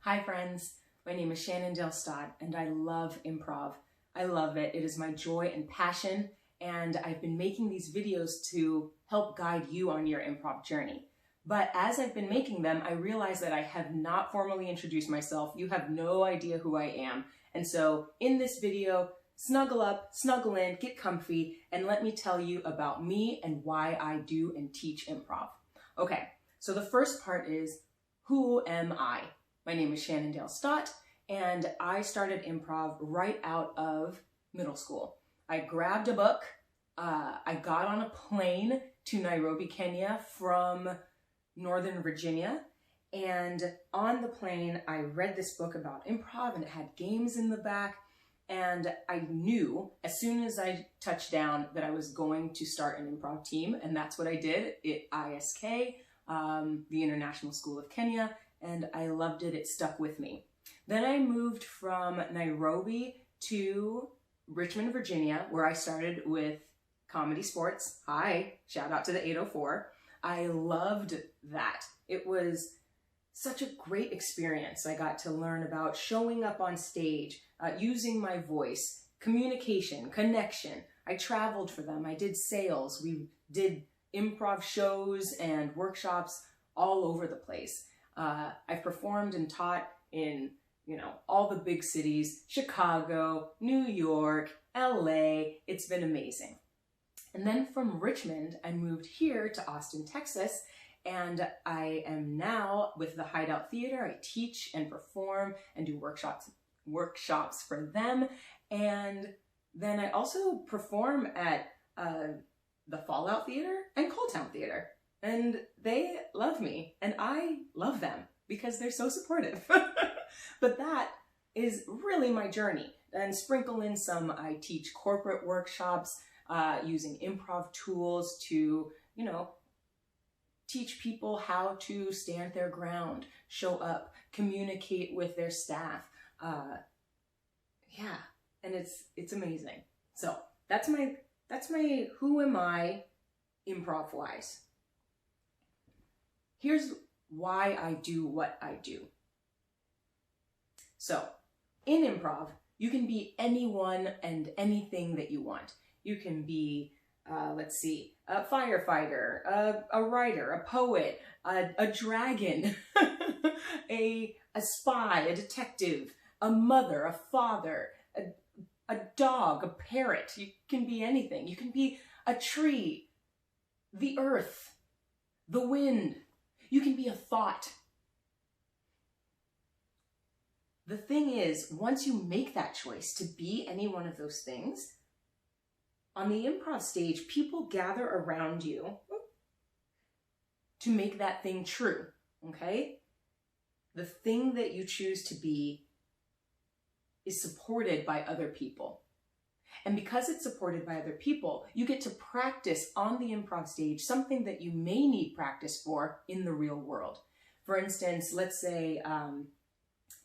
Hi friends, my name is Shannon Stott and I love improv. I love it. It is my joy and passion, and I've been making these videos to help guide you on your improv journey. But as I've been making them, I realize that I have not formally introduced myself. You have no idea who I am. And so in this video, snuggle up, snuggle in, get comfy, and let me tell you about me and why I do and teach improv. Okay, so the first part is, who am I? My name is Shannon Stott, and I started improv right out of middle school. I grabbed a book, I got on a plane to Nairobi, Kenya from Northern Virginia, and on the plane I read this book about improv and it had games in the back, and I knew as soon as I touched down that I was going to start an improv team, and that's what I did at ISK, the International School of Kenya, and I loved it. It stuck with me. Then I moved from Nairobi to Richmond, Virginia, where I started with comedy sports. Hi, shout out to the 804. I loved that. It was such a great experience. I got to learn about showing up on stage, using my voice, communication, connection. I traveled for them. I did sales. We did improv shows and workshops all over the place. I've performed and taught in, all the big cities, Chicago, New York, LA. It's been amazing. And then from Richmond, I moved here to Austin, Texas, and I am now with the Hideout Theater. I teach and perform and do workshops for them. And then I also perform at the Fallout Theater and Coaltown Theater. And they love me, and I love them because they're so supportive. But that is really my journey. And sprinkle in some, I teach corporate workshops using improv tools to, teach people how to stand their ground, show up, communicate with their staff. Yeah, and it's amazing. So that's my who am I improv-wise. Here's why I do what I do. So, in improv, you can be anyone and anything that you want. You can be, a firefighter, a writer, a poet, a dragon, a spy, a detective, a mother, a father, a dog, a parrot. You can be anything. You can be a tree, the earth, the wind. You can be a thought. The thing is, once you make that choice to be any one of those things, on the improv stage, people gather around you to make that thing true, okay? The thing that you choose to be is supported by other people. And because it's supported by other people, you get to practice on the improv stage something that you may need practice for in the real world. For instance, let's say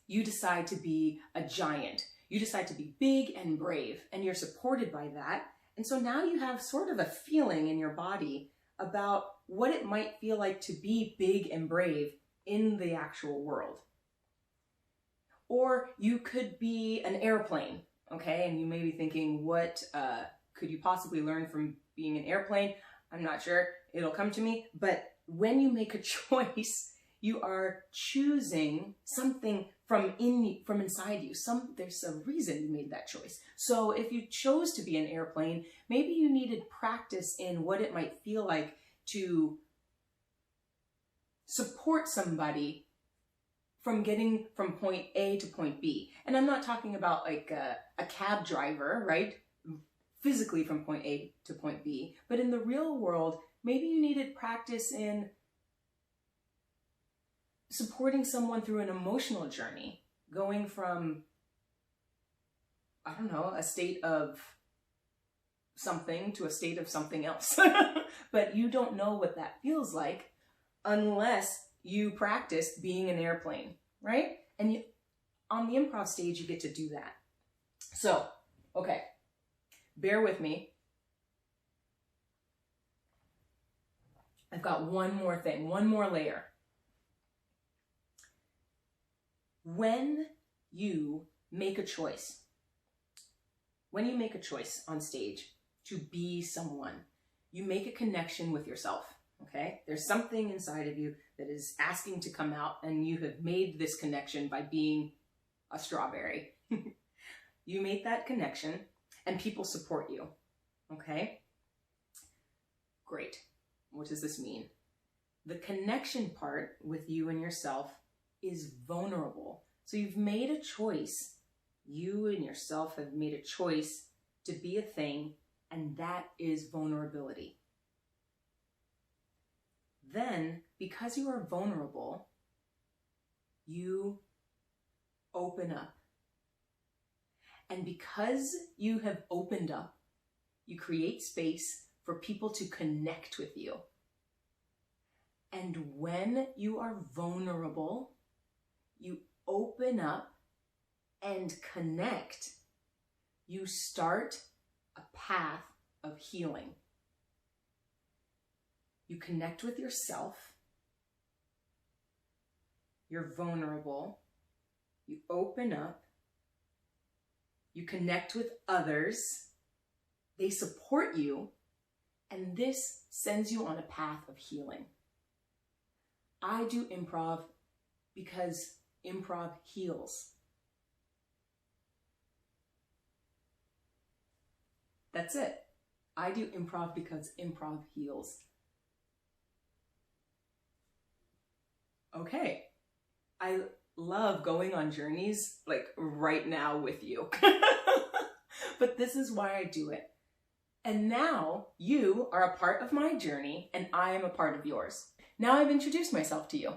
you decide to be a giant. You decide to be big and brave, and you're supported by that. And so now you have sort of a feeling in your body about what it might feel like to be big and brave in the actual world. Or you could be an airplane. Okay, and you may be thinking, what could you possibly learn from being an airplane? I'm not sure. It'll come to me. But when you make a choice, you are choosing something from inside you. There's a reason you made that choice. So if you chose to be an airplane, maybe you needed practice in what it might feel like to support somebody from getting from point A to point B. And I'm not talking about like a cab driver, right? Physically from point A to point B. But in the real world, maybe you needed practice in supporting someone through an emotional journey, going from, I don't know, a state of something to a state of something else. But you don't know what that feels like unless you practice being an airplane, right? And on the improv stage, you get to do that. So, okay, bear with me. I've got one more thing, one more layer. When you make a choice, on stage to be someone, you make a connection with yourself, okay? There's something inside of you that is asking to come out, and you have made this connection by being a strawberry. You made that connection, and people support you, okay? Great. What does this mean? The connection part with you and yourself is vulnerable. So you've made a choice. You and yourself have made a choice to be a thing, and that is vulnerability. Then, because you are vulnerable, you open up. And because you have opened up, you create space for people to connect with you. And when you are vulnerable, you open up and connect. You start a path of healing. You connect with yourself. You're vulnerable. You open up. You connect with others. They support you. And this sends you on a path of healing. I do improv because improv heals. That's it. I do improv because improv heals. Okay. I love going on journeys like right now with you. But this is why I do it. And now you are a part of my journey and I am a part of yours. Now I've introduced myself to you.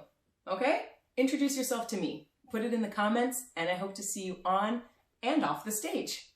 Okay? Introduce yourself to me. Put it in the comments and I hope to see you on and off the stage.